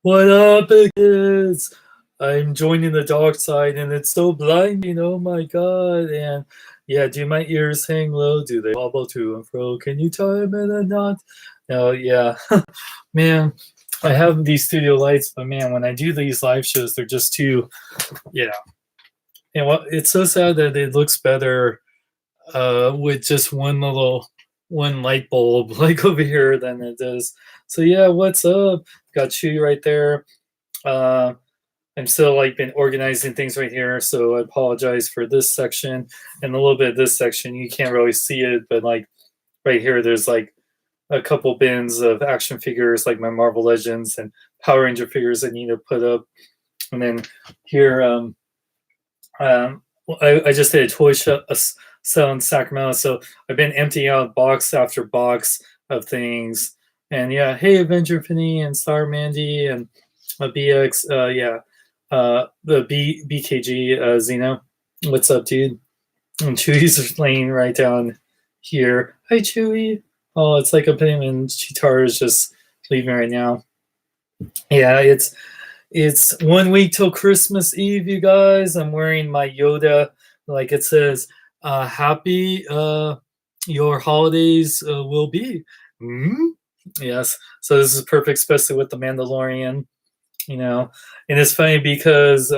What up, kids? I'm joining the dark side and it's so blinding. Oh my god. And yeah, do my ears hang low? Do they wobble to and fro? Can you time it or not? No, yeah. Man, I have these studio lights, but man, when I do these live shows, they're just too, yeah. And what it's so sad that it looks better with just one light bulb like over here than it does. So yeah, what's up? Got Chewy right there. Uh, I'm still like been organizing things right here, so I apologize for this section and a little bit of this section. You can't really see it, but like right here, there's like a couple bins of action figures, like my Marvel Legends and Power Ranger figures I need to put up. And then here, um, I just did a toy show sale in Sacramento, so I've been emptying out box after box of things. And yeah, hey Avenger Finny and Star Mandy and BX, yeah, the BKG Xeno. What's up, dude? And Chewy's laying right down here. Hi, Chewy. Oh, it's like a putting and Chitara's just leaving right now. Yeah, it's 1 week till Christmas Eve, you guys. I'm wearing my Yoda, like it says, happy your holidays will be. Mm-hmm. Yes. So this is perfect, especially with the Mandalorian, you know. And it's funny because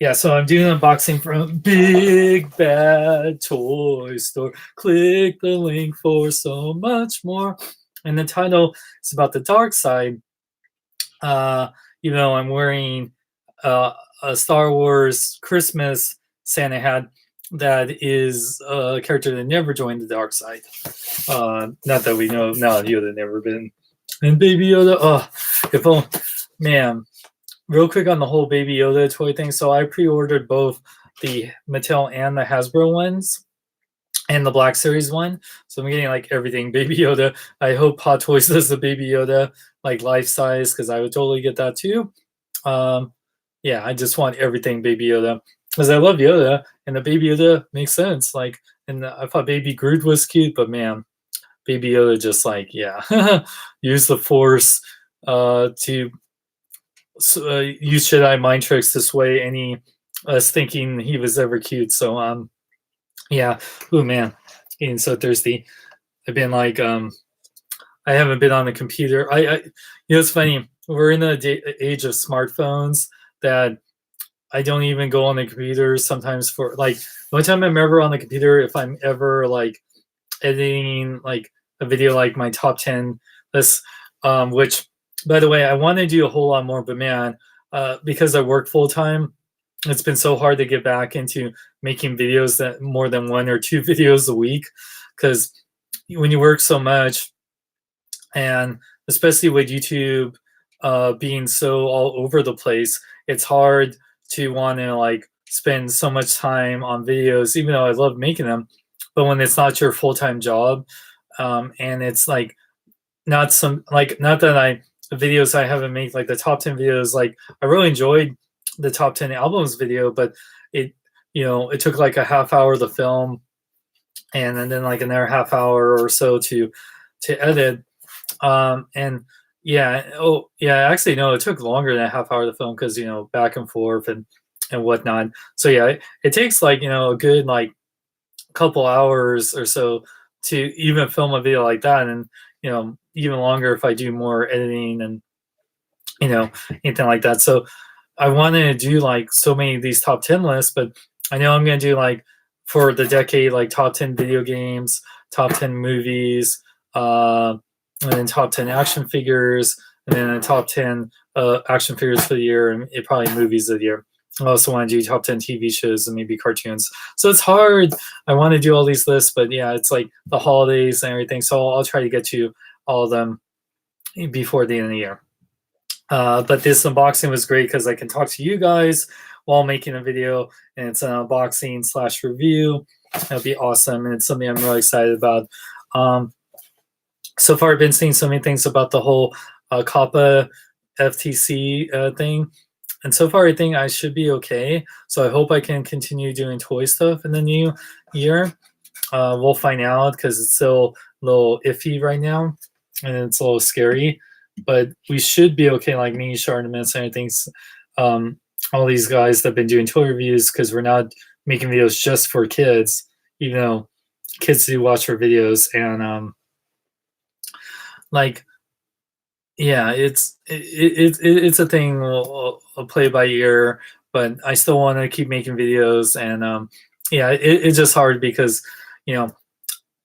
yeah, so I'm doing an unboxing from Big Bad Toy Store. Click the link for so much more. And the title is about the dark side. Uh, I'm wearing a Star Wars Christmas Santa hat that is a character that never joined the dark side. Not that we know. No, Yoda never been. And Baby Yoda. Oh, if oh man, real quick on the whole Baby Yoda toy thing. So I pre-ordered both the Mattel and the Hasbro ones and the Black Series one. So I'm getting like everything Baby Yoda. I hope Hot Toys does the Baby Yoda like life size because I would totally get that too. Yeah, I just want everything Baby Yoda because I love Yoda and the Baby Yoda makes sense. Like, and I thought Baby Groot was cute, but man, Baby Yoda just like yeah, use the Force to use Jedi mind tricks this way. Any us thinking he was ever cute. So yeah. Oh man, getting so thirsty. I've been like I haven't been on the computer. It's funny. We're in the age of smartphones that I don't even go on the computer sometimes for like the only time I'm ever on the computer if I'm ever like editing like a video like my top 10 list, which by the way I want to do a whole lot more, but man, because I work full time, it's been so hard to get back into making videos that more than 1 or 2 videos a week because when you work so much and especially with YouTube being so all over the place, it's hard to want to like spend so much time on videos, even though I love making them. But when it's not your full time job, and it's like not that the videos I haven't made like the top 10 videos, like I really enjoyed the top 10 albums video, but it took like a half hour to film and then like another half hour or so to edit. And yeah, actually no, it took longer than a half hour to film because back and forth and whatnot. So yeah, it takes like a good like couple hours or so to even film a video like that, and even longer if I do more editing and anything like that. So I wanted to do like so many of these top 10 lists, but I know I'm gonna do like for the decade like top 10 video games, top 10 movies, and then top 10 action figures, and then the top 10 action figures for the year, and probably movies of the year. I also want to do top 10 TV shows and maybe cartoons. So it's hard. I want to do all these lists, but yeah, it's like the holidays and everything. So I'll try to get to all of them before the end of the year. But this unboxing was great because I can talk to you guys while making a video, and it's an unboxing / review. That'll be awesome, and it's something I'm really excited about. So far, I've been seeing so many things about the whole COPPA FTC thing. And so far, I think I should be okay. So I hope I can continue doing toy stuff in the new year. We'll find out because it's still a little iffy right now, and it's a little scary. but we should be okay. Like me, Charlemagne, and things. All these guys that have been doing toy reviews, because we're not making videos just for kids, even though kids do watch our videos. And like, yeah, it's a thing. I'll play by ear, but I still want to keep making videos. And yeah, it's just hard because, you know,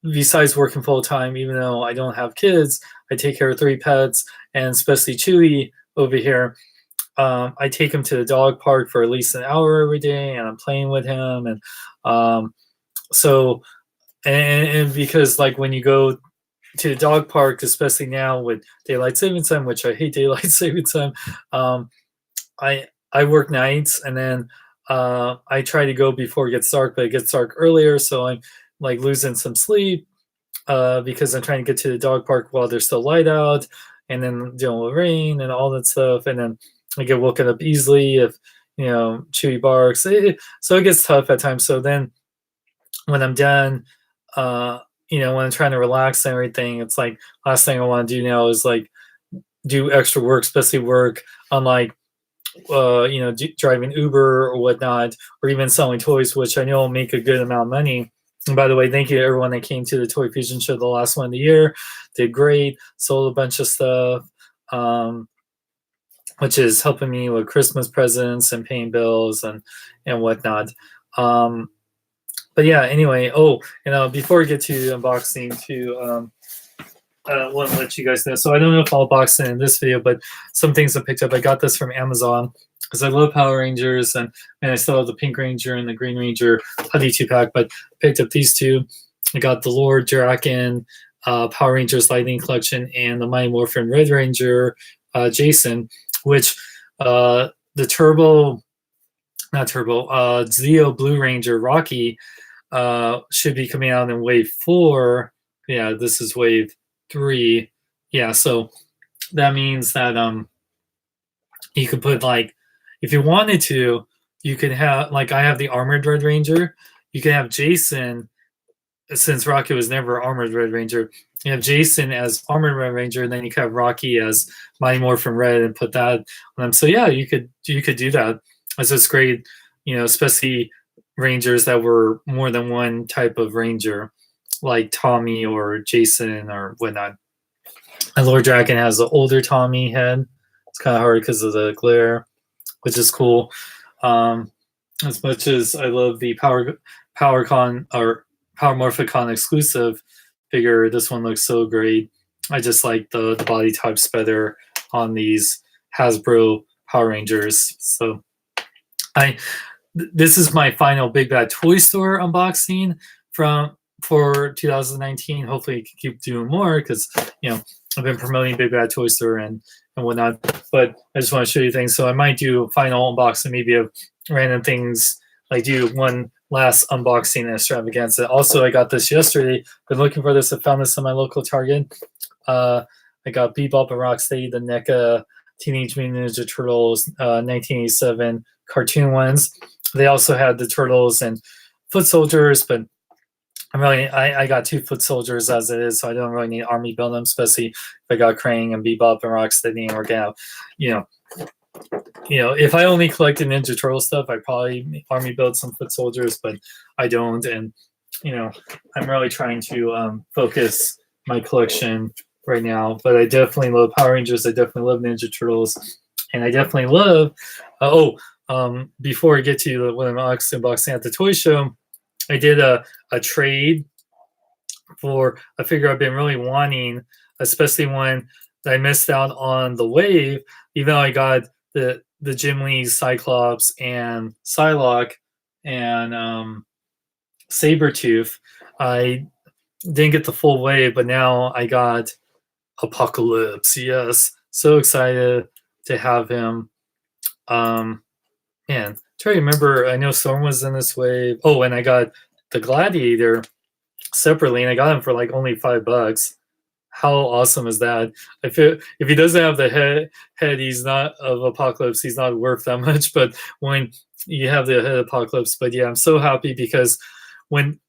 besides working full time, even though I don't have kids, I take care of 3 pets, and especially Chewy over here. I take him to the dog park for at least an hour every day, and I'm playing with him. And so, and because like when you go to the dog park, especially now with daylight saving time, which I hate daylight saving time, I work nights, and then I try to go before it gets dark, but it gets dark earlier, so I'm like losing some sleep because I'm trying to get to the dog park while there's still light out, and then dealing with rain and all that stuff, and then I get woken up easily if Chewy barks. So it gets tough at times. So then when I'm done, when I'm trying to relax and everything, it's like last thing I want to do now is like do extra work, especially work on like driving Uber or whatnot, or even selling toys, which I know will make a good amount of money. And by the way, thank you to everyone that came to the Toy Fusion show, the last one of the year. Did great, sold a bunch of stuff, which is helping me with Christmas presents and paying bills and whatnot. But yeah, anyway. Oh, before we get to the unboxing, too, I want to let you guys know. So I don't know if I'll box it in this video, but some things I picked up. I got this from Amazon because I love Power Rangers, and I still have the Pink Ranger and the Green Ranger Huddy 2-pack, but I picked up these two. I got the Lord Draken Power Rangers Lightning Collection and the Mighty Morphin Red Ranger Jason, which the Zeo Blue Ranger Rocky should be coming out in wave 4. Yeah, this is wave 3. Yeah, so that means that you could put, like, if you wanted to, you could have, like, I have the Armored Red Ranger. You can have Jason, since Rocky was never Armored Red Ranger. You have Jason as Armored Red Ranger, and then you could have Rocky as Mighty Morphin Red and put that on them. So yeah, you could do that. That's just great, especially Rangers that were more than one type of Ranger, like Tommy or Jason or whatnot. And Lord Draken has the older Tommy head. It's kind of hard because of the glare, which is cool. As much as I love the PowerCon or Power Morphicon exclusive figure, this one looks so great. I just like the body types better on these Hasbro Power Rangers. So this is my final Big Bad Toy Store unboxing for 2019. Hopefully I can keep doing more because I've been promoting Big Bad Toy Store and whatnot, but I just want to show you things. So I might do a final unboxing, maybe of random things, like do one last unboxing extravaganza. Also, I got this yesterday. Been looking for this. I found this in my local Target. I got Bebop and Rocksteady, the NECA Teenage Mutant Ninja Turtles 1987 cartoon ones. They also had the Turtles and Foot Soldiers, but I got 2 Foot Soldiers as it is, so I don't really need army build them, especially if I got Krang and Bebop and Rocksteady, and we're gonna if I only collected Ninja Turtle stuff, I'd probably army build some Foot Soldiers, but I don't, and I'm really trying to focus my collection right now. But I definitely love Power Rangers. I definitely love Ninja Turtles, and I definitely love. Before I get to what I'm unboxing at the toy show, I did a trade for a figure I've been really wanting, especially one that I missed out on the wave, even though I got the Jim Lee Cyclops and Psylocke and Sabretooth. I didn't get the full wave, but now I got Apocalypse. Yes, so excited to have him. Man, try to remember. I know Storm was in this wave. Oh, and I got the Gladiator separately, and I got him for like only $5. How awesome is that? If he doesn't have the head, he's not of Apocalypse. He's not worth that much. But when you have the head of Apocalypse, but yeah, I'm so happy because when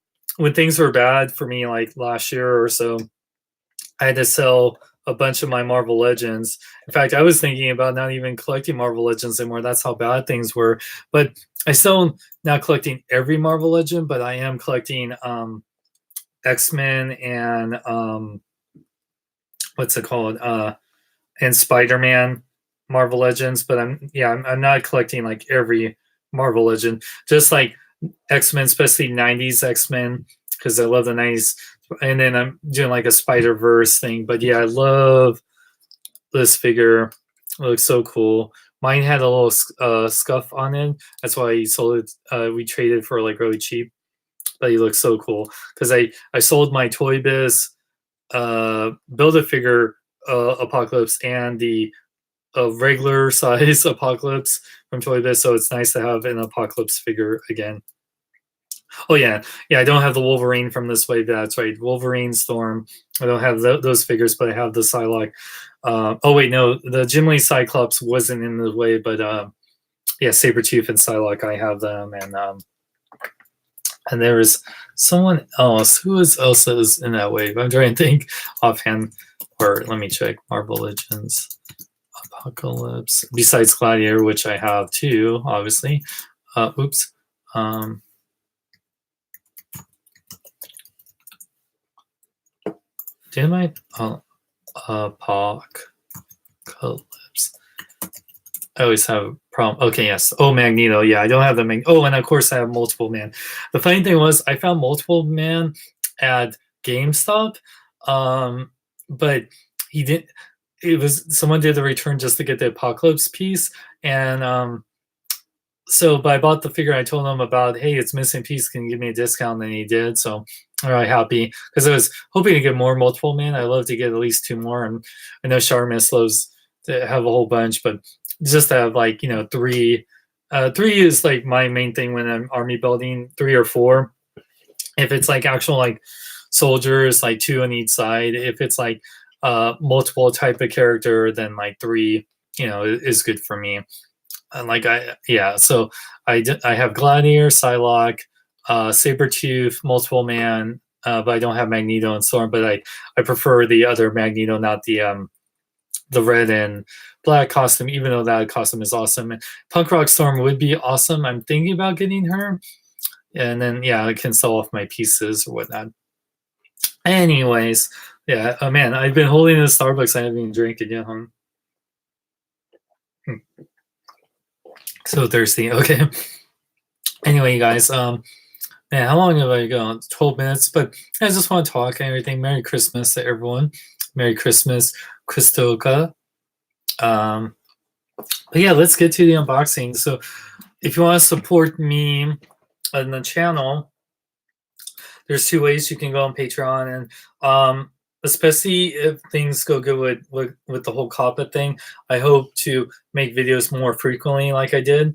things were bad for me, like last year or so, I had to sell a bunch of my Marvel Legends. In fact, I was thinking about not even collecting Marvel Legends anymore. That's how bad things were. But I still not collecting every Marvel Legend, but I am collecting X-Men and what's it called? And Spider-Man Marvel Legends. But I'm not collecting like every Marvel Legend. Just like X-Men, especially 90s X-Men, because I love the 90s. And then I'm doing like a Spider-Verse thing. But yeah, I love this figure. It looks so cool. Mine had a little scuff on it. That's why I sold it. We traded for like really cheap. But he looks so cool. Because I sold my Toy Biz Build-A-Figure Apocalypse and the regular size Apocalypse from Toy Biz. So it's nice to have an Apocalypse figure again. Oh yeah, I don't have the Wolverine from this wave. That's right, Wolverine, Storm. I don't have those figures, but I have the Psylocke. Oh wait, no, the Jim Lee Cyclops wasn't in the wave, but yeah, Sabretooth and Psylocke, I have them, and there is someone else. Who else is in that wave? I'm trying to think offhand, or let me check. Marvel Legends, Apocalypse. Besides Gladiator, which I have too, obviously. Oops. Did I? Apocalypse. I always have a problem. Okay, yes. Oh, Magneto. Yeah, I don't have the Oh, and of course I have Multiple Man. The funny thing was I found Multiple Man at GameStop, but he didn't. It was someone did the return just to get the Apocalypse piece, and so but I bought the figure. I told him about, hey, it's missing piece. Can you give me a discount? And he did. So I'm really happy because I was hoping to get more Multiple Man. I love to get at least 2 more, and I know Charmis loves to have a whole bunch, but just to have like 3. 3 is like my main thing when I'm army building. 3 or 4. If it's like actual like soldiers, like 2 on each side. If it's like multiple type of character, then like 3 is good for me. And like so I have Gladiator, Psylocke, Sabretooth, Multiple Man, but I don't have Magneto and Storm. But I prefer the other Magneto, not the red and black costume, even though that costume is awesome. And Punk Rock Storm would be awesome. I'm thinking about getting her, and then I can sell off my pieces or whatnot. Anyways, man, I've been holding this Starbucks. I haven't even drank it yet, huh? So thirsty. Okay. Anyway, you guys, man, how long have I gone? 12 minutes, but I just want to talk and everything. Merry Christmas to everyone. Merry Christmas, Christoka. But yeah, let's get to the unboxing. So if you want to support me on the channel, there's 2 ways you can go on Patreon, and especially if things go good with the whole Coppet thing, I hope to make videos more frequently like I did.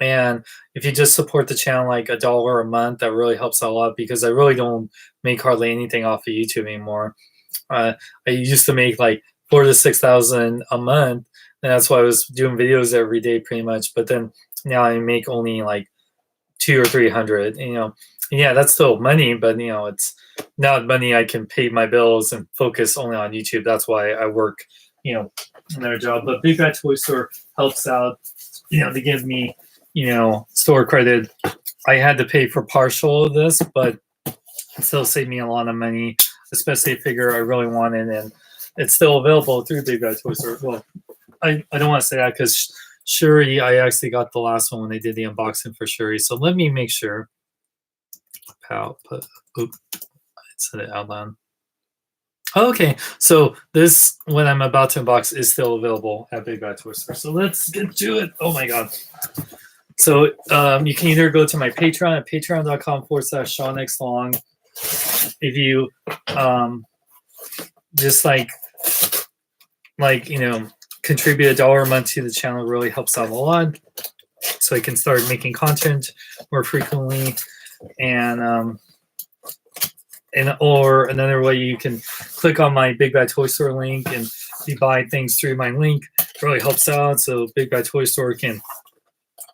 And if you just support the channel like $1 a month, that really helps out a lot, because I really don't make hardly anything off of YouTube anymore. I used to make like 4,000 to 6,000 a month, and that's why I was doing videos every day pretty much. But then now I make only like 200 or 300. Yeah, that's still money, but it's not money I can pay my bills and focus only on YouTube. That's why I work, another job. But Big Bad Toy Store helps out, to give me, store credit. I had to pay for partial of this, but it still saved me a lot of money, especially a figure I really wanted, and it's still available through Big Bad Toy Store. Well, I don't want to say that because Shuri, I actually got the last one when they did the unboxing for Shuri. So let me make sure. I said it out loud. Okay, so this, what I'm about to unbox, is still available at Big Bad Toy Store. So let's get to it. Oh my god. So you can either go to my Patreon at patreon.com/SeanXLong. If you just contribute $1 a month to the channel, it really helps out a lot. So I can start making content more frequently. And or another way, you can click on my Big Bad Toy Store link, and if you buy things through my link, it really helps out. So Big Bad Toy Store can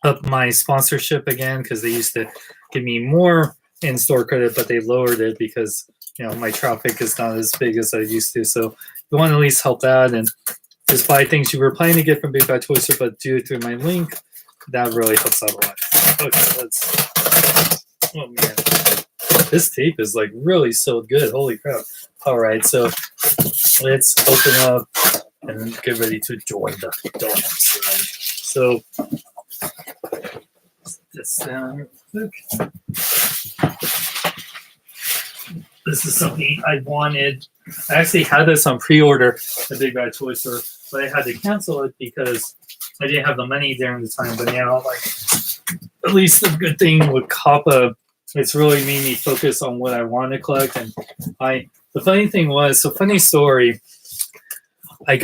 up my sponsorship again, because they used to give me more in store credit, but they lowered it because my traffic is not as big as I used to. So you want to at least help that and just buy things you were planning to get from Big Bad Toy Store, but do it through my link. That really helps out a lot. Okay, let's. Oh man, this tape is like really so good. Holy crap! All right, so let's open up and get ready to join the dark side. So this down real quick. This is something I wanted. I actually had this on pre-order at Big Bad Toy Store, but I had to cancel it because I didn't have the money during the time. But now, like, at least the good thing with Kappa, it's really made me focus on what I want to collect. And the funny thing was, so funny story. I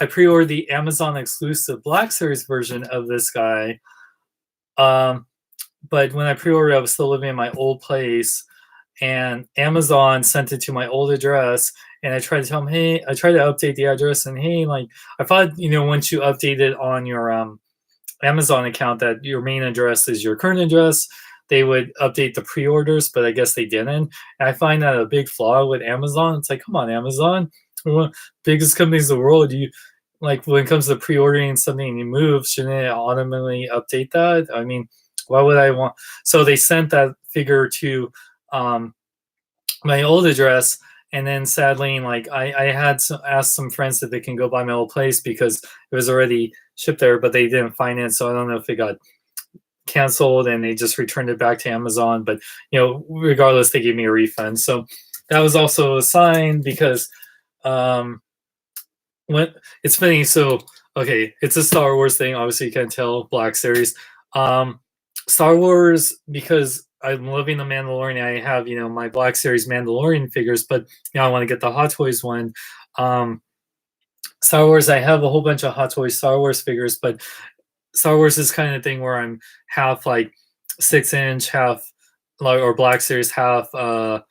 pre-ordered the Amazon exclusive Black Series version of this guy. But when I pre-ordered, I was still living in my old place. And Amazon sent it to my old address, and I tried to tell them, hey, I tried to update the address, and hey, like, I thought, once you update it on your Amazon account that your main address is your current address, they would update the pre-orders, but I guess they didn't. And I find that a big flaw with Amazon. It's like, come on, Amazon, we're one of the biggest companies in the world. You, like, when it comes to pre-ordering something and you move, shouldn't it automatically update that? I mean, why would I want? So they sent that figure to my old address, and then sadly, like, I had asked some friends if they can go by my old place because it was already shipped there, but they didn't find it, so I don't know if it got canceled and they just returned it back to Amazon. But regardless, they gave me a refund, so that was also a sign because when it's funny. So okay, it's a Star Wars thing. Obviously, you can't tell Black Series. Star Wars, because I'm loving the Mandalorian. I have, my Black Series Mandalorian figures, but I want to get the Hot Toys one. Star Wars, I have a whole bunch of Hot Toys Star Wars figures, but Star Wars is kind of thing where I'm half like 6-inch, half like, or Black Series, half Hot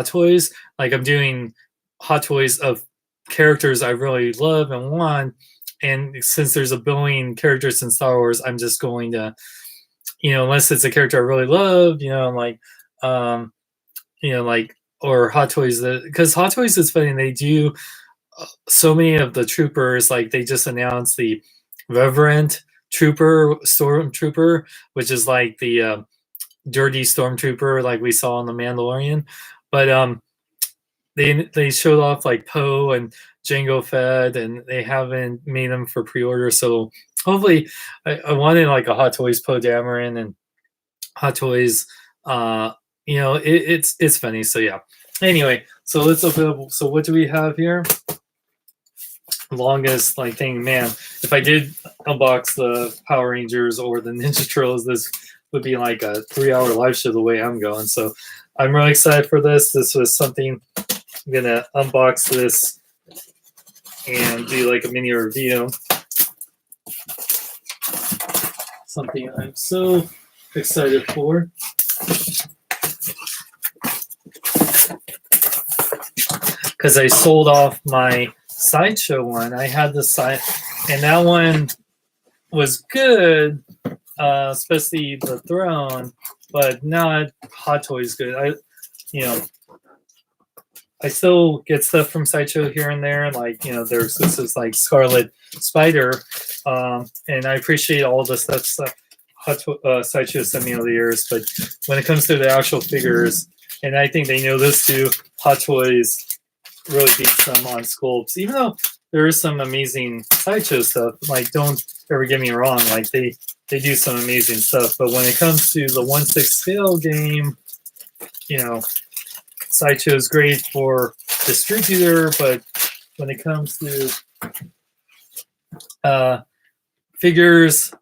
Toys. Like, I'm doing Hot Toys of characters I really love and want, and since there's a billion characters in Star Wars, I'm just going to, unless it's a character I really love, or Hot Toys, because Hot Toys is funny. They do so many of the troopers, like they just announced the Reverend Stormtrooper, which is like the dirty Stormtrooper like we saw in The Mandalorian. But they showed off like Poe and Jango Fett, and they haven't made them for pre-order, so hopefully, I wanted like a Hot Toys Poe Dameron and Hot Toys. It's funny. So yeah. Anyway, so let's open up. So what do we have here? Longest like thing, man. If I did unbox the Power Rangers or the Ninja Turtles, this would be like a 3-hour live show the way I'm going. So I'm really excited for this. This was something I'm gonna unbox this and do like a mini review. Something I'm so excited for. Because I sold off my Sideshow one. I had the side, and that one was good, especially the Throne, but not Hot Toys good. I still get stuff from Sideshow here and there, like there's this is like Scarlet Spider, and I appreciate all the stuff Sideshow sent me over the years. But when it comes to the actual figures, and I think they know this too, Hot Toys really beats them on sculpts. Even though there is some amazing Sideshow stuff, like don't ever get me wrong, like they do some amazing stuff. But when it comes to the 1/6 scale game, Sideshow is great for distributor, but when it comes to figures,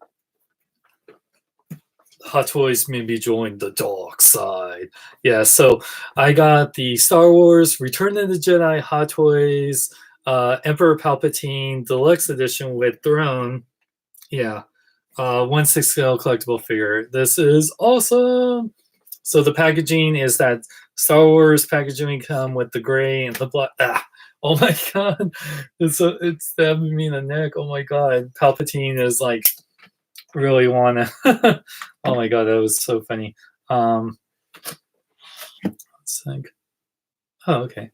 Hot Toys maybe join the dark side. Yeah, so I got the Star Wars Return of the Jedi Hot Toys Emperor Palpatine Deluxe Edition with Throne. Yeah, 1/6 scale collectible figure. This is awesome. So the packaging is that Star Wars packaging come with the gray and the black. Oh my god, it's stabbing me in the neck. Oh my god, Palpatine is like really wanna. Oh my god, that was so funny. Let's think. Oh, okay.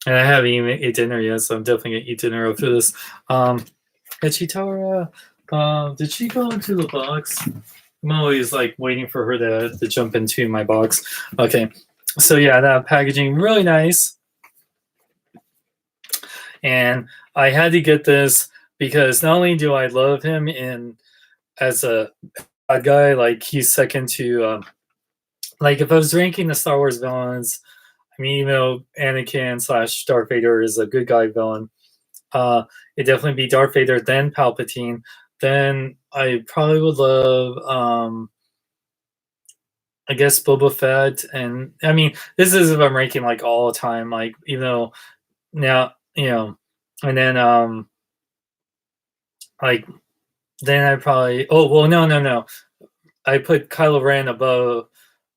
And I haven't even eaten dinner yet, so I'm definitely gonna eat dinner after this. And Chitara, did she go into the box? I'm always like waiting for her to jump into my box. Okay, so yeah, that packaging really nice, and I had to get this because not only do I love him in as a bad guy, like he's second to like if I was ranking the Star Wars villains, I mean, even though Anakin slash Darth Vader is a good guy villain, it'd definitely be Darth Vader, then Palpatine, then I probably would love I guess Boba Fett, and I mean, this is if I'm ranking like all the time, like even though now and then like then I probably no, I put Kylo Ren above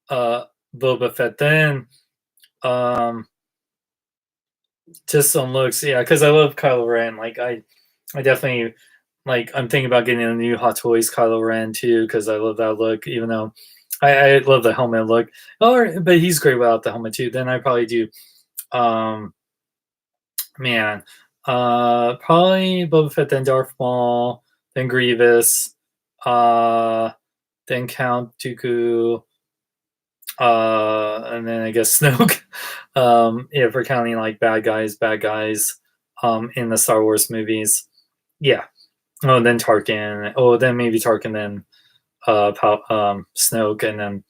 Boba Fett, then um just on looks, yeah, because I love Kylo Ren. Like I definitely like. I'm thinking about getting a new Hot Toys Kylo Ren too because I love that look. Even though I love the helmet look, but he's great without the helmet too. Then I probably do, um, man, probably Boba Fett, then Darth Maul, then Grievous, then Count Dooku, and then I guess Snoke. If we're counting like bad guys, in the Star Wars movies. Yeah. Oh, then Tarkin. Oh, then maybe Tarkin, then Snoke, and then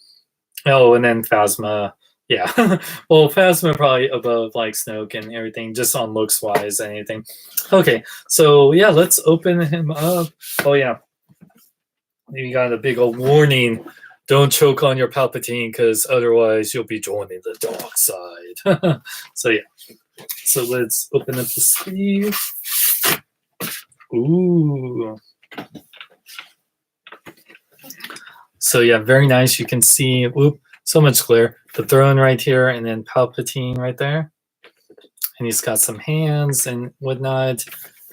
and then Phasma. Yeah. Well, Phasma probably above like Snoke and everything, just on looks wise, anything. Okay, so yeah, let's open him up. Oh yeah, you got a big old warning. Don't choke on your Palpatine, because otherwise you'll be joining the dark side. So yeah. So let's open up the sleeve. Ooh. So yeah, very nice. You can see, so much glare. The throne right here, and then Palpatine right there. And he's got some hands and whatnot.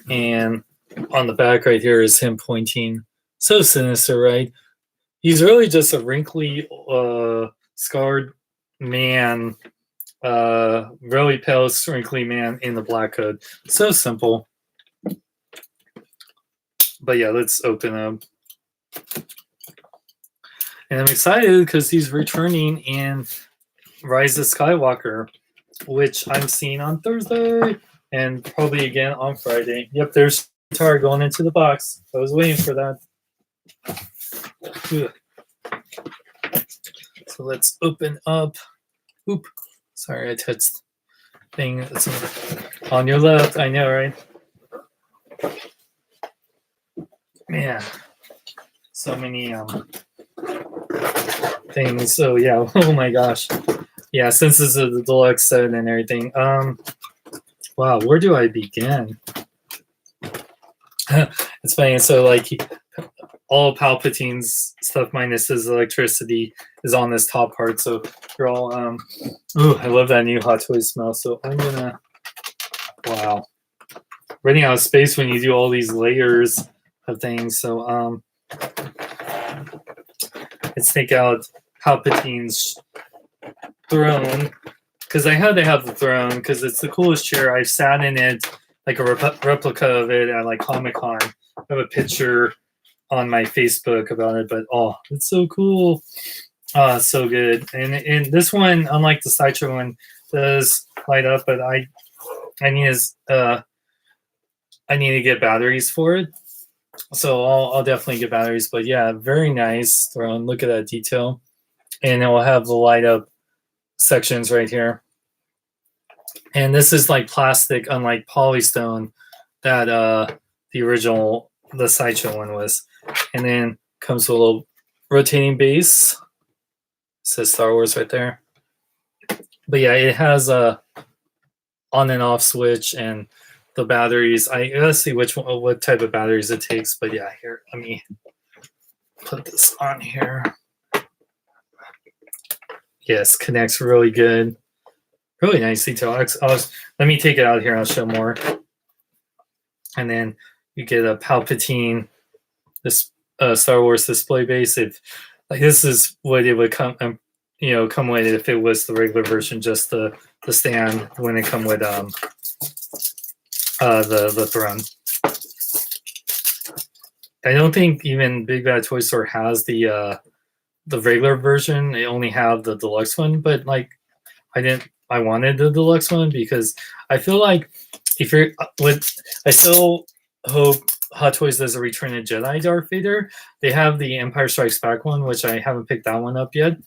And on the back right here is him pointing. So sinister, right? He's really just a wrinkly, scarred man, really pale, wrinkly man in the black hood. So simple. But yeah, let's open up. And I'm excited because he's returning in Rise of Skywalker, which I'm seeing on Thursday and probably again on Friday. Yep, there's Tar going into the box. I was waiting for that. Ugh. So let's open up. Oop. Sorry, I touched thing. It's on your left. I know, right? Man, so many things. So yeah, oh my gosh. Yeah, since this is the deluxe set and everything. Wow, where do I begin? It's funny. So like all Palpatine's stuff minus his electricity is on this top part. So you're all ooh, I love that new Hot Toys smell. So I'm gonna wow. Running out of space when you do all these layers of things. So let's take out Palpatine's throne, because I had to have the throne because it's the coolest chair. I've sat in it, like a replica of it at like Comic-Con. I have a picture on my Facebook about it, but oh, it's so cool. So good. And this one, unlike the Sideshow one, does light up, but I need to get batteries for it. So I'll definitely get batteries. But yeah, very nice throne. Look at that detail. And it will have the light up sections right here. And this is like plastic, unlike Polystone that the original, the Sideshow one was. And then comes with a little rotating base. It says Star Wars right there. But yeah, it has a on and off switch, and the batteries. I gotta see what type of batteries it takes. But yeah, here, let me put this on here. Yes, connects really good. Really nice detail. Let me take it out here. I'll show more. And then you get a Palpatine, this Star Wars display base. If like this is what it would come with if it was the regular version, just the the stand when it come with the throne. I don't think even Big Bad Toy Store has the regular version. They only have the deluxe one, but like I wanted the deluxe one because I feel like if you're I still hope Hot Toys does a Return of Jedi Darth Vader. They have the Empire Strikes Back one, which I haven't picked that one up yet,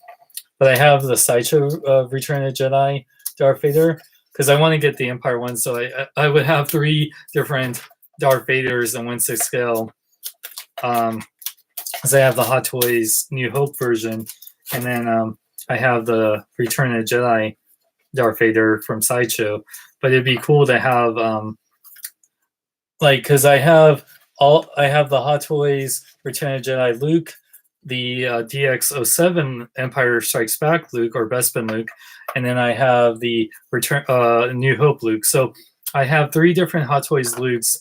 but I have the Sideshow Return of Jedi Darth Vader because I want to get the Empire one. So I would have 3 different Darth Vaders in 1/6 scale. Because I have the Hot Toys New Hope version, and then I have the Return of Jedi Darth Vader from Sideshow. But it'd be cool to have because I have the Hot Toys Return of Jedi Luke, the DX07 Empire Strikes Back Luke or Bespin Luke, and then I have the New Hope Luke. So I have 3 different Hot Toys Lukes.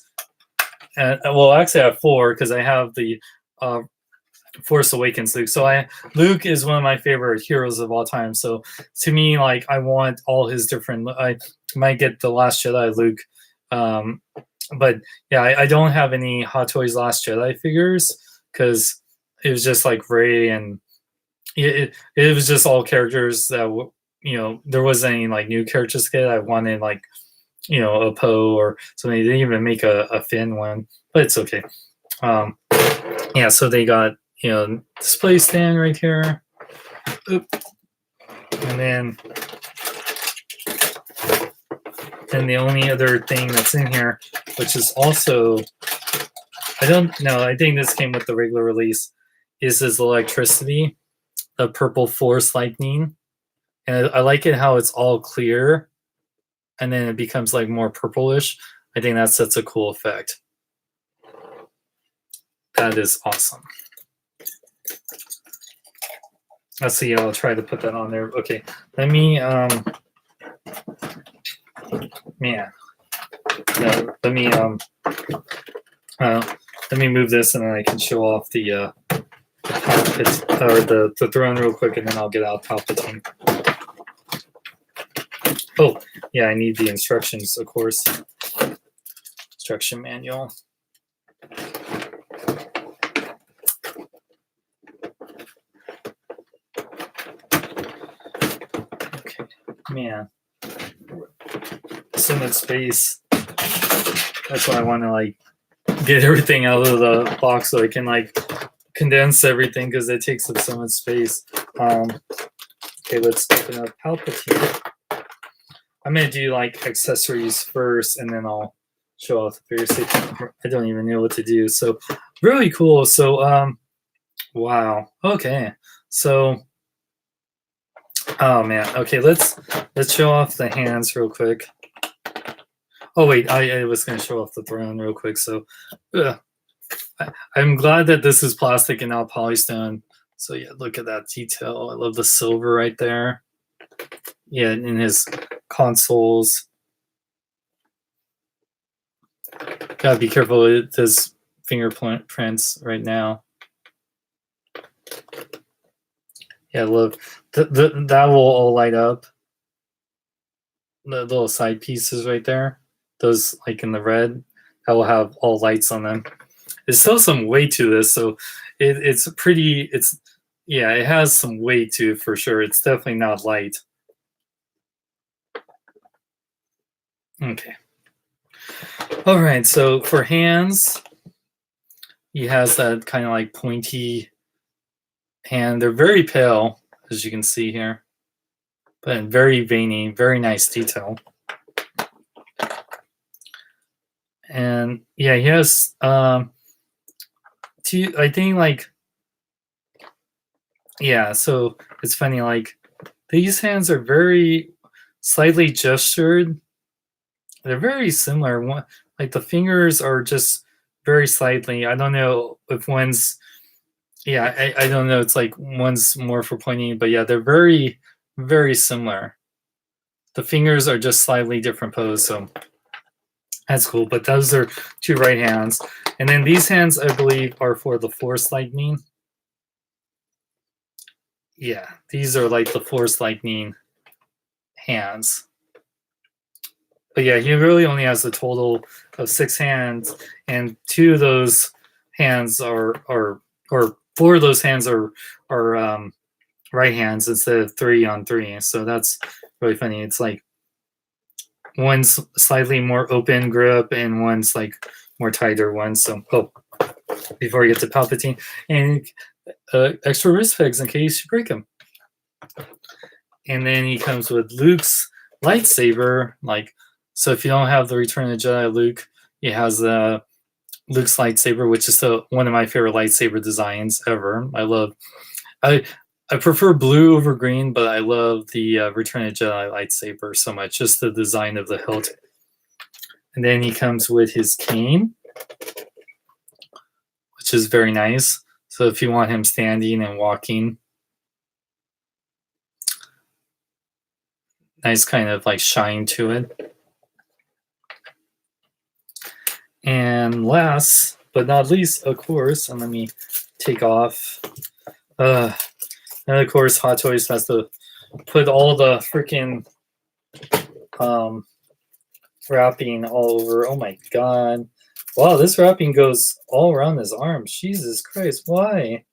Well, actually, I have 4 because I have the Force Awakens Luke. So Luke is one of my favorite heroes of all time. So to me, like I want all his different. I might get the Last Jedi Luke, but yeah, I don't have any Hot Toys Last Jedi figures because it was just like Rey and it was just all characters that there wasn't any like new characters to get. I wanted like a Poe or something. They didn't even make a Finn one, but it's okay. Yeah, so they got display stand right here. Oop. And then the only other thing that's in here, which is also I don't know, I think this came with the regular release, is this electricity, the purple force lightning. And I like it how it's all clear and then it becomes like more purplish. I think that's a cool effect. That is awesome. Let's see, I'll try to put that on there. Okay, let me let me move this and then I can show off the throne real quick, and then I'll get out Palpatine. Oh, yeah, I need the instructions, of course. Instruction manual. Okay, man. So much space. That's why I want to like get everything out of the box so I can like condense everything because it takes up so much space. Okay, let's open up Palpatine. I'm gonna do like accessories first, and then I'll show off the figures. I don't even know what to do. So really cool. So wow. Okay. So oh man. Okay, let's show off the hands real quick. Oh wait, I was gonna show off the throne real quick. So I'm glad that this is plastic and not polystone. So yeah, look at that detail. I love the silver right there. Yeah, in his consoles. Gotta be careful with his fingerprints right now. Yeah, look, that will all light up. The little side pieces right there, those like in the red, that will have all lights on them. There's still some weight to this, so it's pretty. Yeah, it has some weight to it for sure. It's definitely not light. Okay. All right, so for hands, he has that kind of like pointy hand. They're very pale, as you can see here, but very veiny, very nice detail. And yeah, he has, I think like, yeah, so it's funny, like these hands are very slightly gestured. They're very similar. Like the fingers are just very slightly. I don't know if one's, yeah, I don't know. It's like one's more for pointing, but yeah, they're very, very similar. The fingers are just slightly different pose, so that's cool. But those are 2 right hands. And then these hands, I believe, are for the Force Lightning. Yeah, these are like the Force Lightning hands. But yeah, he really only has a total of 6 hands, and 2 of those hands are or 4 of those hands are right hands instead of 3 on 3. So that's really funny. It's like one's slightly more open grip and one's like more tighter one. So before we get to Palpatine, and extra wrist pegs in case you break them. And then he comes with Luke's lightsaber. Like, so if you don't have the Return of the Jedi Luke, he has the Luke's lightsaber, which is one of my favorite lightsaber designs ever. I prefer blue over green, but I love the Return of the Jedi lightsaber so much. Just the design of the hilt. And then he comes with his cane, which is very nice. So if you want him standing and walking, nice kind of like shine to it. And last but not least, of course, and let me take off. And of course, Hot Toys has to put all the freaking wrapping all over. Oh my god. Wow, this wrapping goes all around his arms. Jesus Christ, why?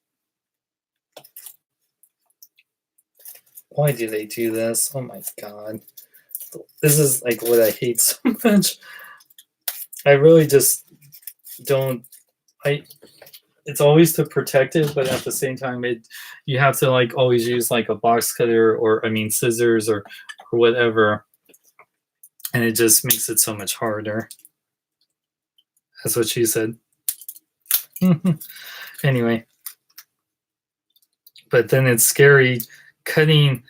Why do they do this? Oh my god. This is like what I hate so much. I really just don't. It's always to protect it, but at the same time, you have to like always use like a box cutter or scissors or whatever, and it just makes it so much harder. That's what she said. Anyway, but then it's scary cutting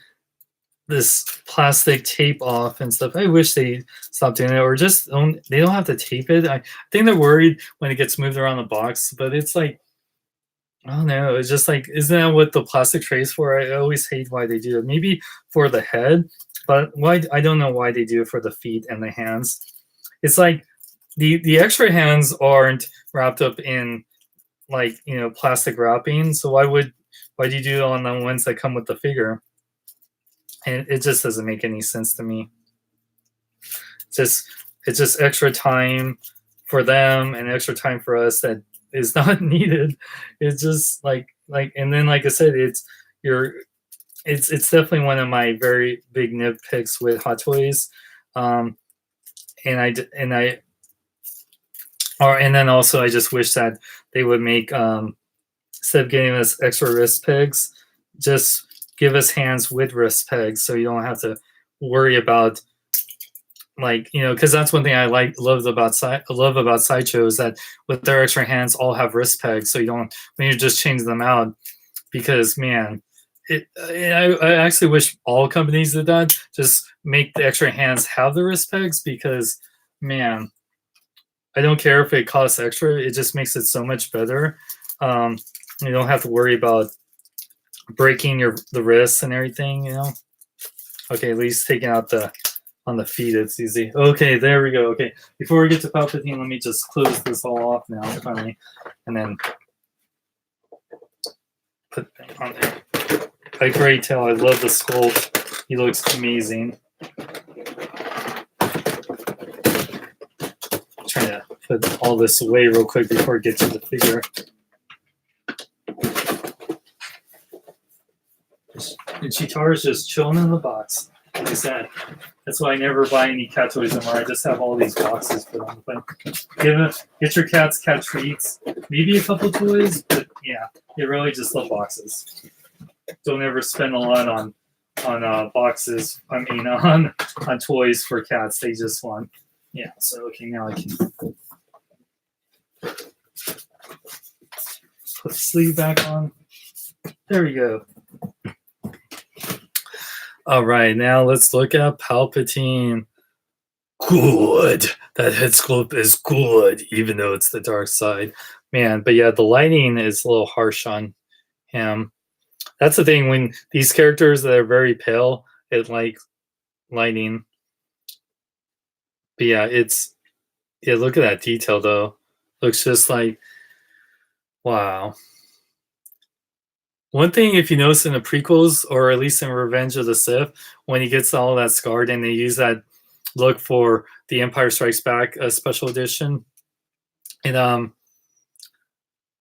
this plastic tape off and stuff. I wish they stopped doing it, or just they don't have to tape it. I think they're worried when it gets moved around the box, but it's like, I don't know. It's just like, isn't that what the plastic tray is for? I always hate why they do it. Maybe for the head, but why? I don't know why they do it for the feet and the hands. It's like the extra hands aren't wrapped up in like plastic wrapping. So why do you do it on the ones that come with the figure? And it just doesn't make any sense to me. It's just extra time for them and extra time for us that is not needed. It's just like and then like I said, it's definitely one of my very big nitpicks with Hot Toys. And then also I just wish that they would make instead of getting us extra wrist pegs, just give us hands with wrist pegs, so you don't have to worry about because that's one thing I love about Sideshows, that with their extra hands all have wrist pegs, so you don't when you just change them out. Because man, I actually wish all companies did that. Just make the extra hands have the wrist pegs, because man, I don't care if it costs extra. It just makes it so much better. You don't have to worry about breaking the wrists and everything, Okay, at least taking out on the feet, it's easy. Okay, there we go. Okay, before we get to Palpatine, let me just close this all off now, finally, and then put that on there. I can already tell I love the sculpt. He looks amazing. I'm trying to put all this away real quick before we get to the figure. And Chitara's just chilling in the box. Like I said, that's why I never buy any cat toys anymore. I just have all these boxes for them. But get your cats cat treats, maybe a couple toys, but yeah, they really just love boxes. Don't ever spend a lot on boxes. I mean, on toys for cats. They just want, yeah. So okay, now I can put the sleeve back on. There we go. All right, now let's look at Palpatine. Good. That head sculpt is good, even though it's the dark side. Man, but yeah, the lighting is a little harsh on him. That's the thing, when these characters that are very pale, it like lighting. But yeah, look at that detail though. Looks just like, wow. One thing, if you notice in the prequels, or at least in Revenge of the Sith, when he gets all that scarred and they use that look for the Empire Strikes Back special edition, and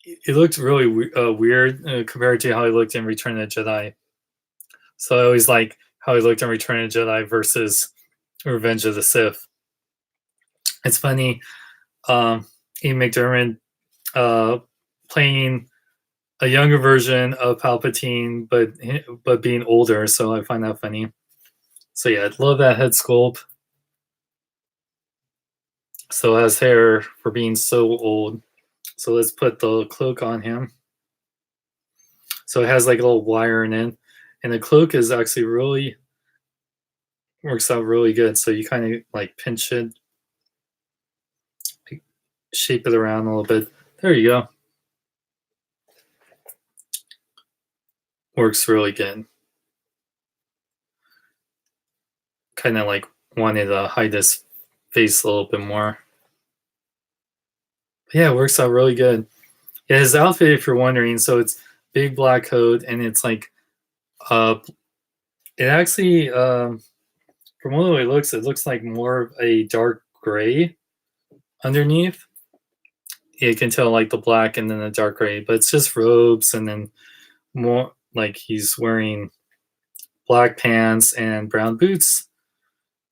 it looked really weird compared to how he looked in Return of the Jedi. So I always like how he looked in Return of the Jedi versus Revenge of the Sith. It's funny, Ian McDiarmid playing a younger version of Palpatine, but being older. So I find that funny. So yeah, I love that head sculpt. So has hair for being so old. So let's put the cloak on him. So it has like a little wire in it, and the cloak is actually really works out really good. So you kind of like pinch it, shape it around a little bit. There you go. Works really good. Kind of like wanted to hide his face a little bit more. But yeah, it works out really good. Yeah, his outfit, if you're wondering, so it's big black coat, and it's like it actually from the way it looks like more of a dark gray underneath. You can tell like the black and then the dark gray, but it's just robes, and then more like he's wearing black pants and brown boots,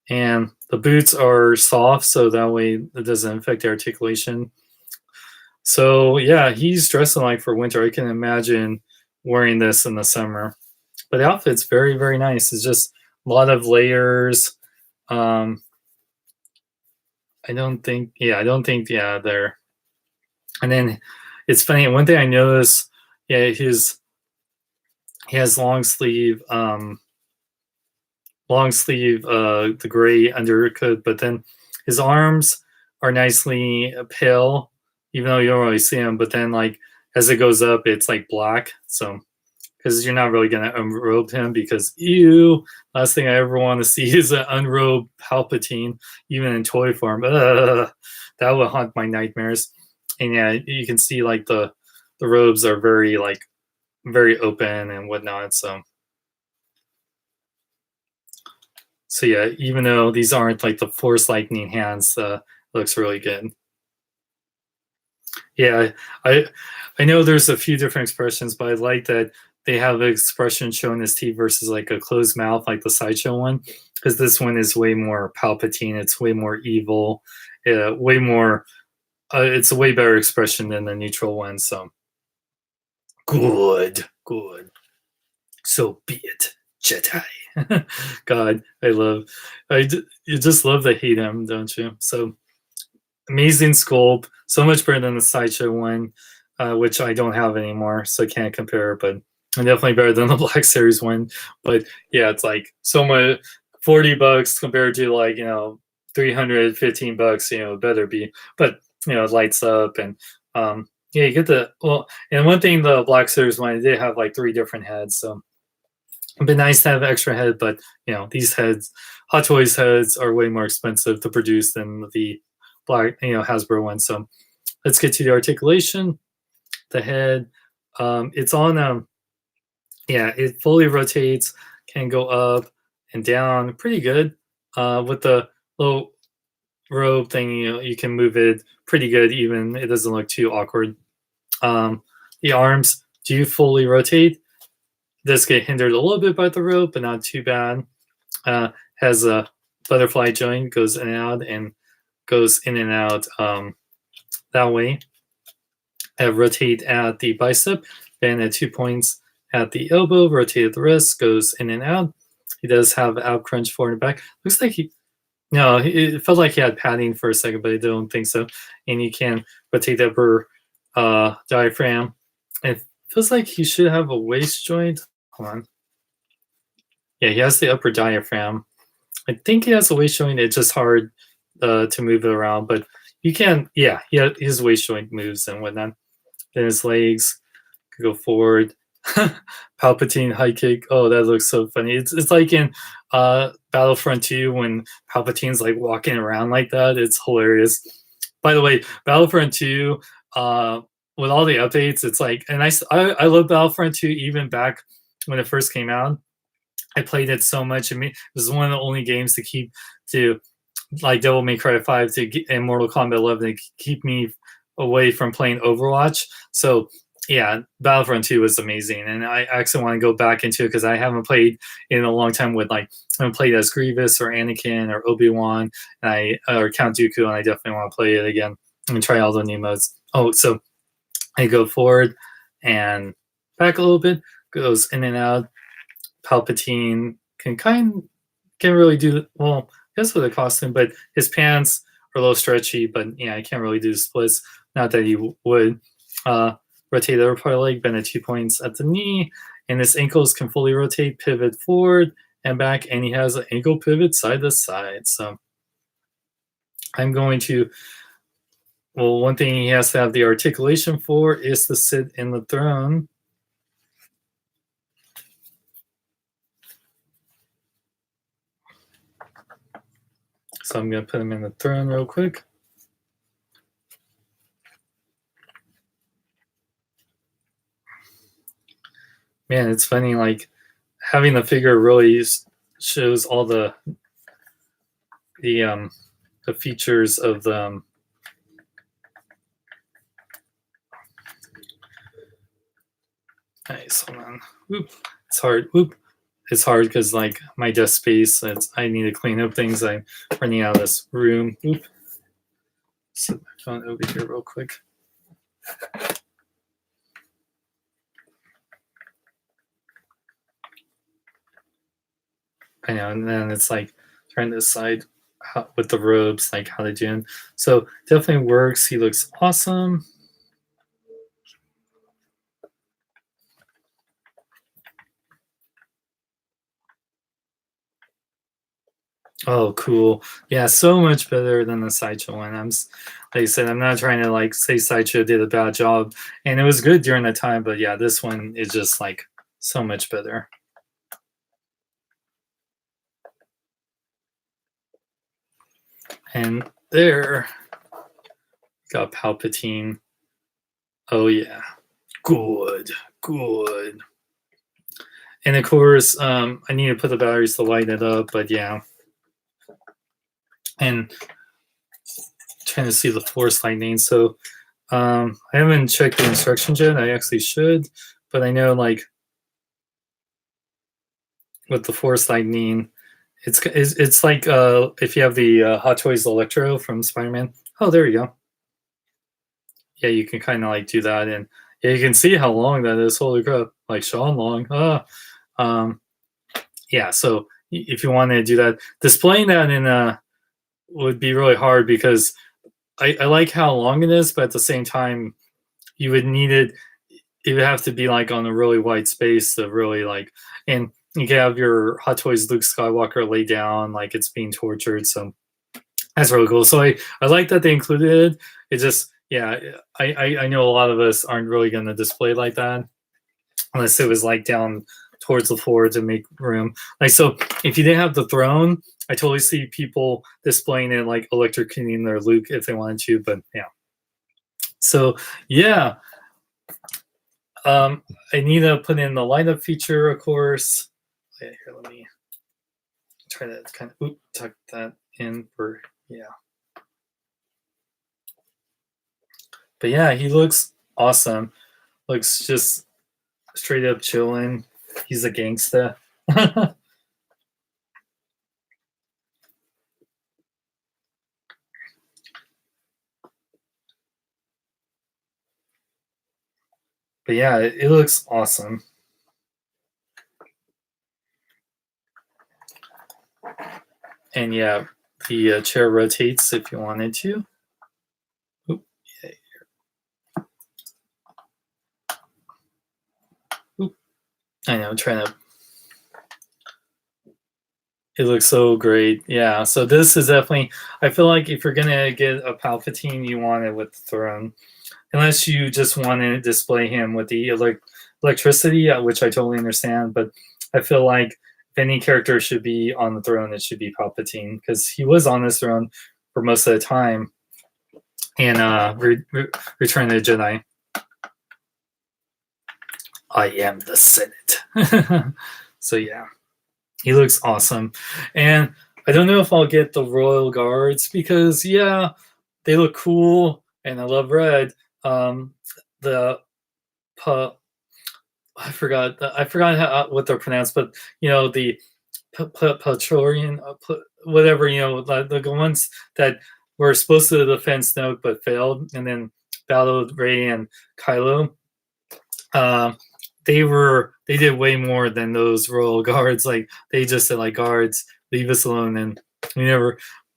and the boots are soft, so that way it doesn't affect the articulation. So yeah, he's dressing like for winter. I can imagine wearing this in the summer. But the outfit's very, very nice. It's just a lot of layers. I don't think there. And then it's funny. One thing I noticed, yeah, he has long sleeve, the gray undercoat, but then his arms are nicely pale, even though you don't really see them. But then, like as it goes up, it's like black. So because you're not really gonna unrobe him, because last thing I ever want to see is an unrobed Palpatine, even in toy form. That would haunt my nightmares. And yeah, you can see like the robes are very open and whatnot. So yeah, even though these aren't like the Force lightning hands, looks really good. Yeah, I know there's a few different expressions, but I like that they have an expression showing his teeth versus like a closed mouth, like the sideshow one, because this one is way more Palpatine. It's way more evil, way more. It's a way better expression than the neutral one. So good. So be it, Jedi. God, you just love to hate him, don't you? So amazing sculpt, so much better than the sideshow one, which I don't have anymore, so I can't compare. But definitely better than the Black Series one. But yeah, it's like so much, $40 compared to like $315. It better be. But it lights up, and yeah, you get and one thing, the Black Series one, they have like 3 different heads, so it'd be nice to have extra head. But these heads, Hot Toys heads, are way more expensive to produce than the black Hasbro one. So let's get to the articulation. The head, it's on it fully rotates, can go up and down pretty good. With the little robe thing, you can move it pretty good, even it doesn't look too awkward. The arms do fully rotate. This get hindered a little bit by the rope, but not too bad. Has a butterfly joint, goes in and out, and goes in and out that way. Rotate at the bicep, bend at 2 points at the elbow, rotate at the wrist, goes in and out. He does have ab crunch forward and back. Looks like it felt like he had padding for a second, but I don't think so. And you can rotate the upper diaphragm. It feels like he should have a waist joint. Hold on. Yeah, he has the upper diaphragm. I think he has a waist joint. It's just hard to move it around, but you can. Yeah, his waist joint moves and whatnot. Then his legs could go forward. Palpatine high kick. Oh, that looks so funny. It's like in Battlefront 2 when Palpatine's like walking around like that. It's hilarious. By the way, Battlefront 2, with all the updates, it's like, and I love Battlefront 2 even back when it first came out. I played it so much. I mean, it was one of the only games to like Devil May Cry 5 to get, and Mortal Kombat 11 to keep me away from playing Overwatch. So yeah, Battlefront 2 was amazing, and I actually want to go back into it because I haven't played in a long time with like I haven't played as Grievous or Anakin or Obi-Wan or Count Dooku, and I definitely want to play it again and try all the new modes. Oh, so I go forward and back a little bit, goes in and out. Palpatine can really do well. I guess with a costume, but his pants are a little stretchy. But yeah, I can't really do splits. Not that he would. Rotate the upper part of the leg, bend at 2 points at the knee, and his ankles can fully rotate, pivot forward and back, and he has an ankle pivot side to side. So I'm going to. Well, one thing he has to have the articulation for is to sit in the throne. So I'm going to put him in the throne real quick. Man, it's funny, like, having the figure really shows all the features of the nice, hold on. Whoop. It's hard. Whoop. It's hard because like my desk space, I need to clean up things. I'm running out of this room. Whoop. Set my phone over here real quick. I know, and then it's like trying to decide how, with the robes, like how to do it. So definitely works. He looks awesome. Oh, cool. Yeah, so much better than the Sideshow one. Like I said, I'm not trying to like say Sideshow did a bad job, and it was good during the time, but yeah, this one is just like so much better. And there, got Palpatine. Oh yeah, good. And of course, I need to put the batteries to light it up, but yeah. And trying to see the Force lightning. So I haven't checked the instructions yet. I actually should, but I know like with the Force lightning, it's like if you have the Hot Toys Electro from Spider-Man. Oh, there you go. Yeah, you can kind of like do that, and yeah, you can see how long that is. Holy crap! Like Sean Long. Yeah. So if you want to do that, displaying that in would be really hard because I like how long it is, but at the same time, you would need it. It would have to be like on a really wide space to really like, and you can have your Hot Toys Luke Skywalker lay down like it's being tortured. So that's really cool. So I like that they included it. It just yeah, I know a lot of us aren't really going to display like that unless it was like down towards the floor to make room. Like so, if you didn't have the throne, I totally see people displaying it like electrocuting their Luke if they wanted to. But yeah, so yeah, I need to put in the lineup feature, of course. Yeah, here, let me try to kind of tuck that in for yeah. But yeah, he looks awesome. Looks just straight up chilling. He's a gangsta. But yeah, it looks awesome. And yeah, the chair rotates if you wanted to. Oop, yeah. Oop. I know, I'm trying to. It looks so great. Yeah, so this is definitely. I feel like if you're gonna get a Palpatine, you want it with the throne. Unless you just want to display him with the electricity, which I totally understand. But I feel like if any character should be on the throne, it should be Palpatine because he was on this throne for most of the time in Return of the Jedi. I am the Senate. So yeah, he looks awesome. And I don't know if I'll get the Royal Guards because yeah, they look cool and I love red. The pa- I forgot what they're pronounced, but the Patrolian, whatever, the ones that were supposed to defend Snoke but failed, and then battled Rey and Kylo. Um, they did way more than those royal guards. Like they just said, like, guards, leave us alone, and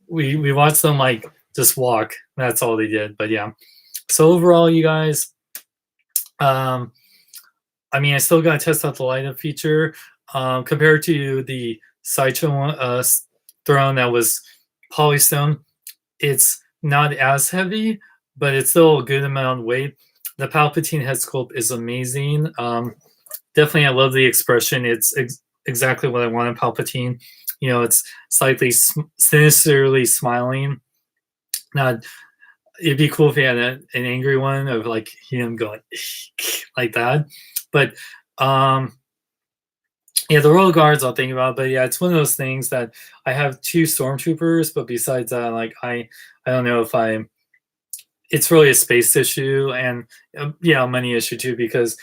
we watched them like just walk. That's all they did. But yeah. So overall, you guys, um, I mean, I still got to test out the light up feature compared to the sideshow throne that was polystone. It's not as heavy, but it's still a good amount of weight. The Palpatine head sculpt is amazing. Definitely, I love the expression. It's exactly what I want in Palpatine. It's slightly sinisterly smiling. Not. It'd be cool if he had an angry one of like him going like that. But yeah, the Royal Guards I'll think about. But yeah, it's one of those things that I have 2 stormtroopers, but besides that, like I don't know if it's really a space issue and yeah, a money issue too, because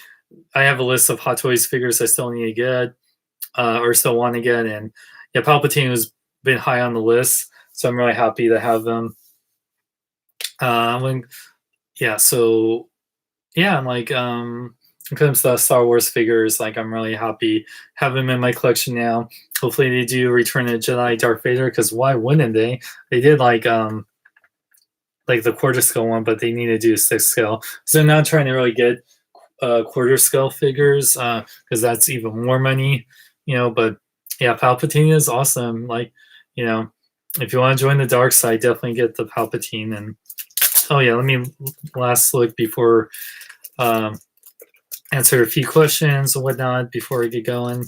I have a list of Hot Toys figures I still need to get or still want to get, and yeah, Palpatine has been high on the list, so I'm really happy to have them. So yeah, and like when it comes to Star Wars figures, like I'm really happy have them in my collection now. Hopefully they do Return of the Jedi Darth Vader, because why wouldn't they? They did like the quarter scale one, but they need to do 6 scale. So they're not trying to really get quarter scale figures because that's even more money, But yeah, Palpatine is awesome. Like, if you want to join the dark side, definitely get the Palpatine. And oh yeah, let me last look before answer a few questions and whatnot before we get going.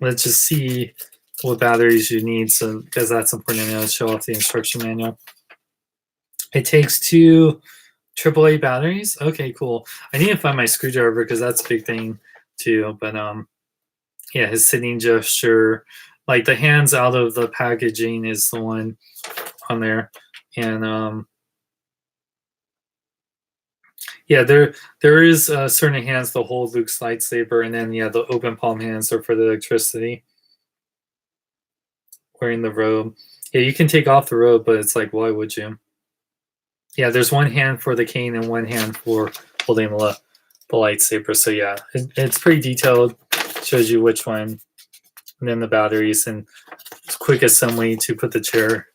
Let's just see what batteries you need, so because that's important to know. Show off the instruction manual. It takes 2 AAA batteries. Okay, cool. I need to find my screwdriver because that's a big thing too. But yeah, his sitting gesture, like the hands out of the packaging, is the one on there, and yeah, there is certain hands to hold Luke's lightsaber, and then yeah, the open palm hands are for the electricity. Wearing the robe, yeah, you can take off the robe, but it's like, why would you? Yeah, there's one hand for the cane and one hand for holding the lightsaber. So yeah, it's pretty detailed. Shows you which one, and then the batteries, and quick assembly to put the chair.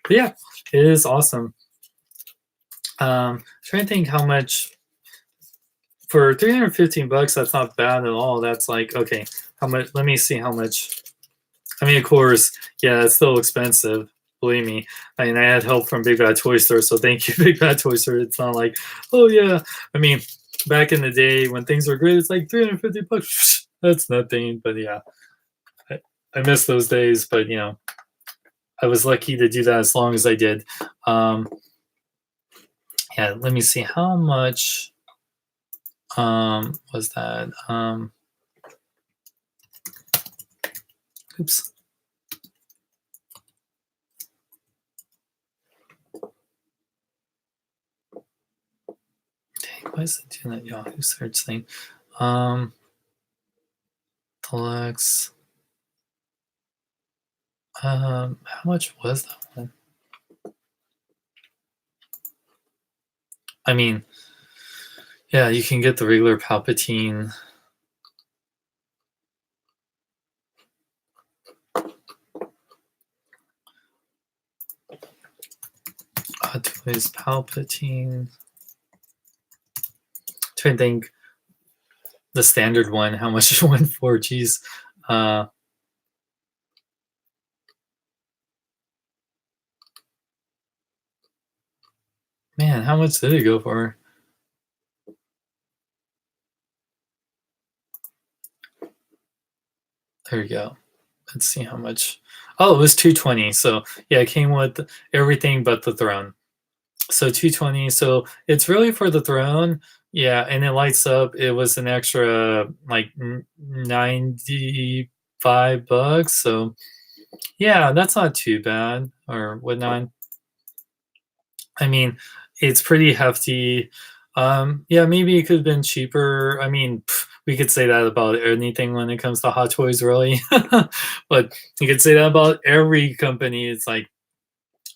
But yeah, it is awesome. Trying to think how much for $315. That's not bad at all. That's like, okay, how much? Let me see how much. I mean, of course, yeah, it's still expensive. Believe me. I mean, I had help from Big Bad Toy Store, so thank you, Big Bad Toy Store. It's not like, oh yeah. I mean, back in the day when things were great, it's like $350. That's nothing. But yeah, I miss those days. But I was lucky to do that as long as I did. Yeah, let me see how much was that. Oops. Dang, why is it doing that Yahoo search thing? Deluxe. How much was that one? I mean, yeah, you can get the regular Palpatine. Toys Palpatine. Trying to think the standard one, how much it went for. Geez. Man, how much did it go for? There you go. Let's see how much. Oh, it was $220. So yeah, it came with everything but the throne. So $220. So it's really for the throne. Yeah, and it lights up. It was an extra like $95. So Yeah, that's not too bad or whatnot. I mean, it's pretty hefty. Yeah, maybe it could have been cheaper. I mean, we could say that about anything when it comes to Hot Toys, really. But you could say that about every company. It's like,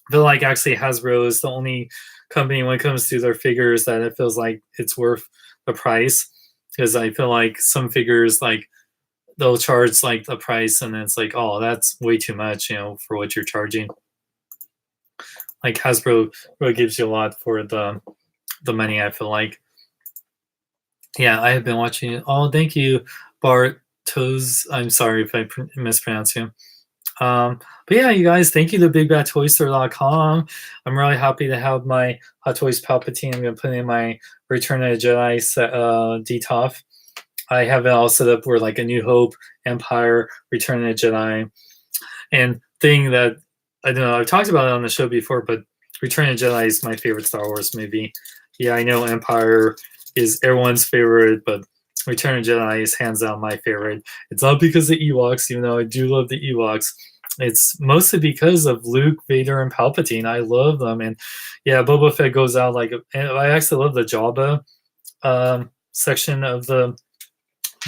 I feel like actually Hasbro is the only company when it comes to their figures that it feels like it's worth the price. Because I feel like some figures, like, they'll charge like the price, and it's like, oh, that's way too much, for what you're charging. Like Hasbro really gives you a lot for the money, I feel like. Yeah, I have been watching it. Oh, thank you, Bartos. I'm sorry if I mispronounce you. But yeah, you guys, thank you to BigBadToyStore.com. I'm really happy to have my Hot Toys Palpatine. I'm gonna put in my Return of the Jedi DTOF. I have it all set up where like A New Hope, Empire, Return of the Jedi, and thing that I don't know. I've talked about it on the show before, but Return of the Jedi is my favorite Star Wars movie. Yeah, I know Empire is everyone's favorite, but Return of the Jedi is hands down my favorite. It's not because of Ewoks, even though I do love the Ewoks. It's mostly because of Luke, Vader, and Palpatine. I love them, and yeah, Boba Fett goes out like. And I actually love the Jabba section of the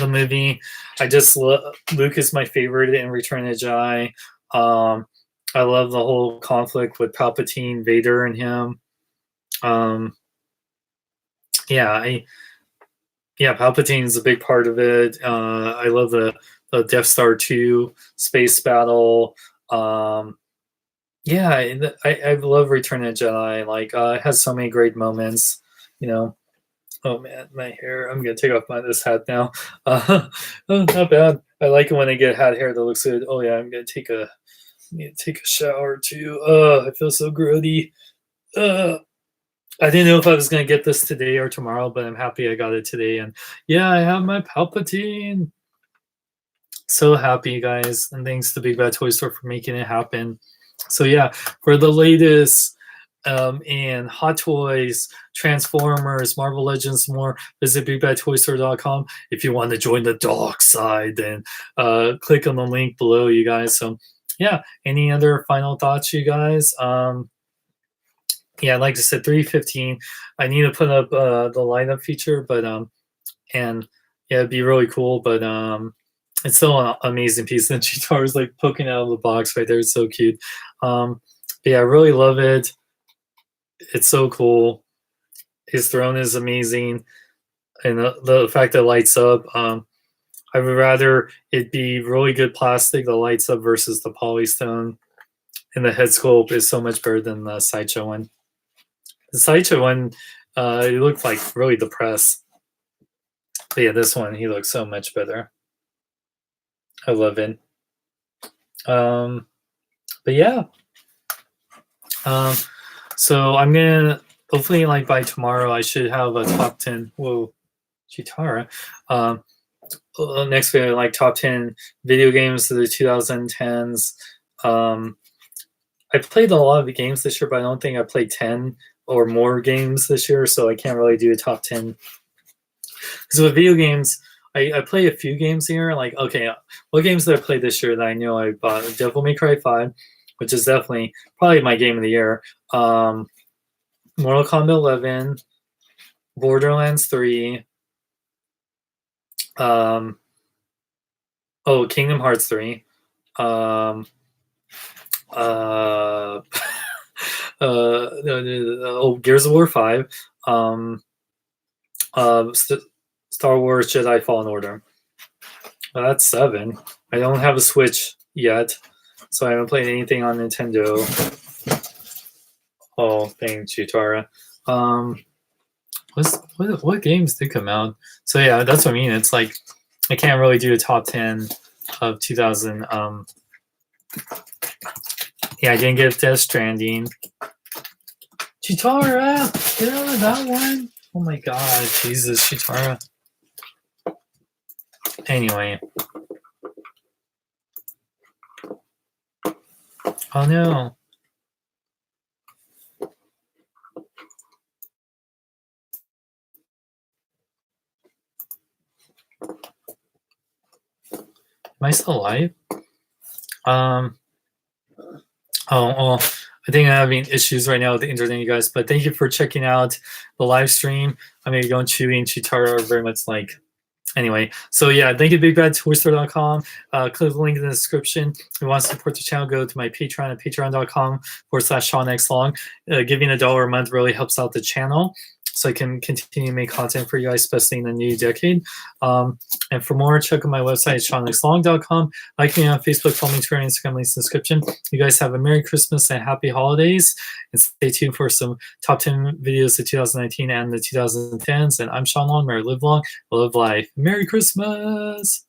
movie. I just love Luke is my favorite in Return of the Jedi. I love the whole conflict with Palpatine, Vader, and him. Um, yeah, Palpatine is a big part of it. I love the Death Star 2 space battle. Yeah, I love Return of the Jedi. Like, it has so many great moments. You know, oh man, my hair. I'm gonna take off this hat now. Oh, not bad. I like it when I get hat hair that looks good. Oh yeah, I'm gonna take a shower too. I feel so grody. I didn't know if I was gonna get this today or tomorrow, but I'm happy I got it today. And yeah, I have my Palpatine. So happy, guys, and thanks to Big Bad Toy Store for making it happen. So yeah, for the latest in Hot Toys, Transformers, Marvel Legends, more, visit BigBadToyStore.com. If you want to join the dark side, then click on the link below, you guys. So yeah, any other final thoughts, you guys? Yeah, like I said, 315. I need to put up the lineup feature, but and yeah, it'd be really cool. But it's still an amazing piece. And Cheetar is like poking out of the box right there. It's so cute. But yeah, I really love it. It's so cool. His throne is amazing, and the fact that it lights up. I would rather it be really good plastic that lights up versus the polystone. And the head sculpt is so much better than the sideshow one. The sideshow one, he looked like really depressed. But yeah, this one, he looks so much better. I love it. But yeah. So I'm gonna hopefully like by tomorrow I should have a top 10. Whoa, Chitara. Next video like top 10 video games of the 2010s. I played a lot of the games this year, but I don't think I played 10 or more games this year, so I can't really do a top 10. Because with video games, I play a few games here. Like, okay, what games did I play this year that I know I bought? Devil May Cry 5, which is definitely probably my game of the year. Mortal Kombat 11, Borderlands 3, Kingdom Hearts 3, um, Gears of War 5, Star Wars Jedi Fallen Order. Well, that's 7. I don't have a Switch yet, so I haven't played anything on Nintendo. Oh, thanks, Chitara. What games did come out? So yeah, that's what I mean. It's like I can't really do a top 10 of 2000. Yeah, I didn't get Death Stranding. Chitara, get out of that one. Oh my god, Jesus, Chitara. Anyway. Oh no. Am I still alive? Oh, well, I think I'm having issues right now with the internet, you guys, but thank you for checking out the live stream. I'm going to go and Chewy and Chitara are very much like. Anyway, so yeah, thank you, bigbadtoystore.com. Click the link in the description. If you want to support the channel, go to my Patreon at patreon.com/SeanXLong. Giving $1 a month really helps out the channel, so I can continue to make content for you guys, especially in the new decade. And for more, check out my website, SeanXLong.com. Like me on Facebook, follow me Twitter, and Instagram, links in the description. You guys have a Merry Christmas and Happy Holidays, and stay tuned for some top 10 videos of 2019 and the 2010s. And I'm Sean Long, may I live long, live life. Merry Christmas!